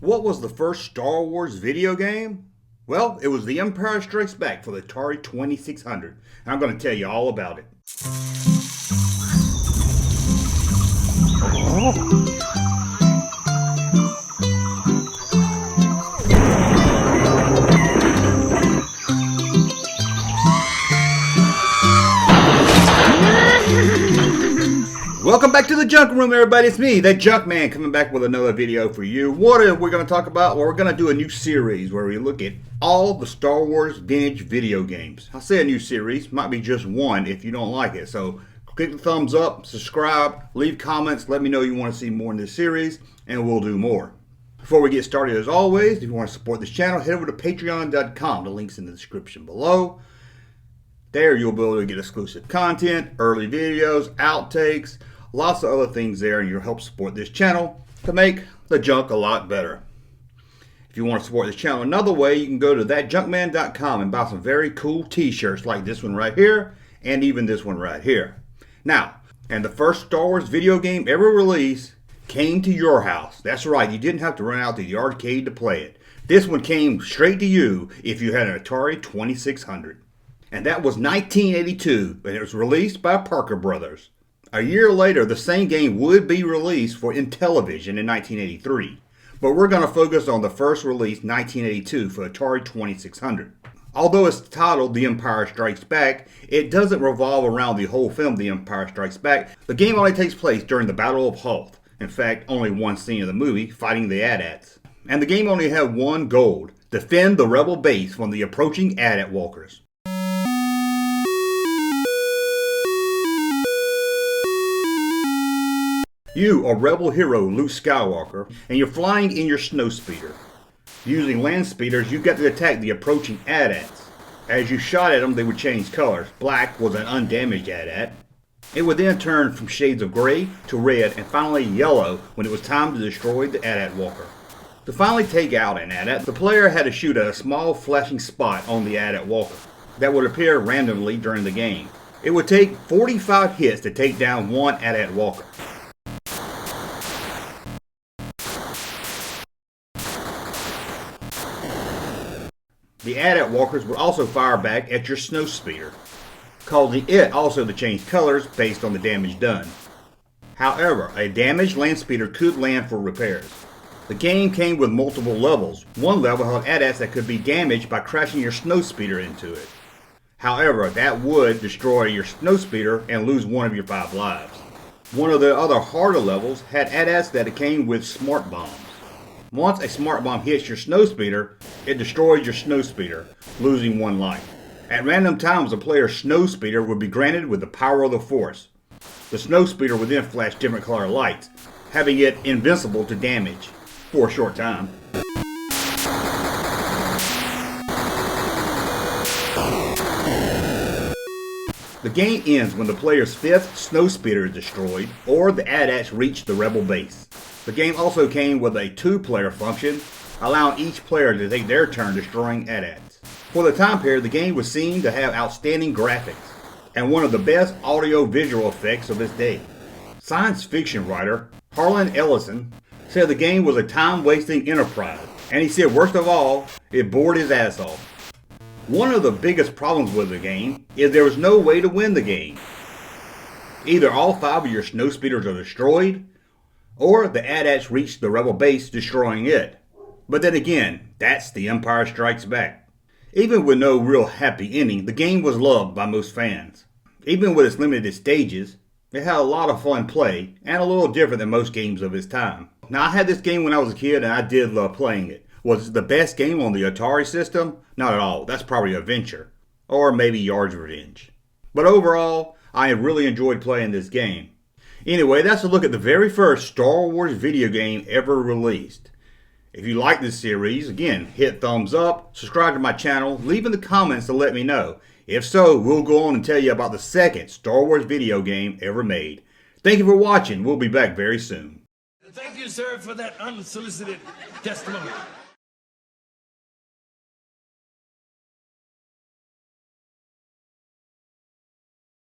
What was the first Star Wars video game? Well, it was The Empire Strikes Back for the Atari 2600. And I'm going to tell you all about it. Welcome back to the Junk Room, everybody. It's me, that Junkman, coming back with another video for you. What are we going to talk about? Well, we're going to do a new series where we look at all the Star Wars vintage video games. I say a new series, might be just one if you don't like it. So click the thumbs up, subscribe, leave comments, let me know you want to see more in this series, and we'll do more. Before we get started, as always, if you want to support this channel, head over to patreon.com. The link's in the description below. There you'll be able to get exclusive content, early videos, outtakes, lots of other things there, and you'll help support this channel to make the junk a lot better. If you want to support this channel another way, you can go to thatjunkman.com and buy some very cool t-shirts like this one right here, and even this one right here. Now, and the first Star Wars video game ever released came to your house. That's right, you didn't have to run out to the arcade to play it. This one came straight to you if you had an Atari 2600. And that was 1982, and it was released by Parker Brothers. A year later, the same game would be released for Intellivision in 1983. But we're going to focus on the first release, 1982, for Atari 2600. Although it's titled The Empire Strikes Back, it doesn't revolve around the whole film The Empire Strikes Back. The game only takes place during the Battle of Hoth. In fact, only one scene of the movie, fighting the AT-ATs. And the game only had one goal: defend the rebel base from the approaching AT-AT walkers. You are rebel hero Luke Skywalker, and you're flying in your snowspeeder. Using land speeders, you got to attack the approaching AT-ATs. As you shot at them, they would change colors. Black was an undamaged AT-AT. It would then turn from shades of gray to red and finally yellow when it was time to destroy the AT-AT walker. To finally take out an AT-AT, the player had to shoot at a small flashing spot on the AT-AT walker that would appear randomly during the game. It would take 45 hits to take down one AT-AT walker. The AT-AT walkers would also fire back at your snowspeeder, causing it also to change colors based on the damage done. However, a damaged land speeder could land for repairs. The game came with multiple levels. One level had AT-ATs that could be damaged by crashing your snowspeeder into it. However, that would destroy your snowspeeder and lose one of your 5 lives. One of the other harder levels had AT-ATs that came with smart bombs. Once a smart bomb hits your snowspeeder, it destroys your snowspeeder, losing 1 life. At random times, the player's snowspeeder would be granted with the power of the Force. The snowspeeder would then flash different color lights, having it invincible to damage for a short time. The game ends when the player's 5th snowspeeder is destroyed or the AT-ATs reach the rebel base. The game also came with a 2-player function, allowing each player to take their turn destroying AT-ATs. For the time period, the game was seen to have outstanding graphics and one of the best audio-visual effects of its day. Science fiction writer Harlan Ellison said the game was a time-wasting enterprise, and he said worst of all, it bored his ass off. One of the biggest problems with the game is there was no way to win the game. Either all 5 of your snowspeeders are destroyed, or the AT-ATs reach the rebel base, destroying it. But then again, that's The Empire Strikes Back. Even with no real happy ending, the game was loved by most fans. Even with its limited stages, it had a lot of fun play, and a little different than most games of its time. Now, I had this game when I was a kid, and I did love playing it. Was it the best game on the Atari system? Not at all. That's probably Adventure. Or maybe Yard's Revenge. But overall, I really enjoyed playing this game. Anyway, that's a look at the very first Star Wars video game ever released. If you like this series, again, hit thumbs up, subscribe to my channel, leave in the comments to let me know. If so, we'll go on and tell you about the second Star Wars video game ever made. Thank you for watching. We'll be back very soon. Thank you, sir, for that unsolicited testimony.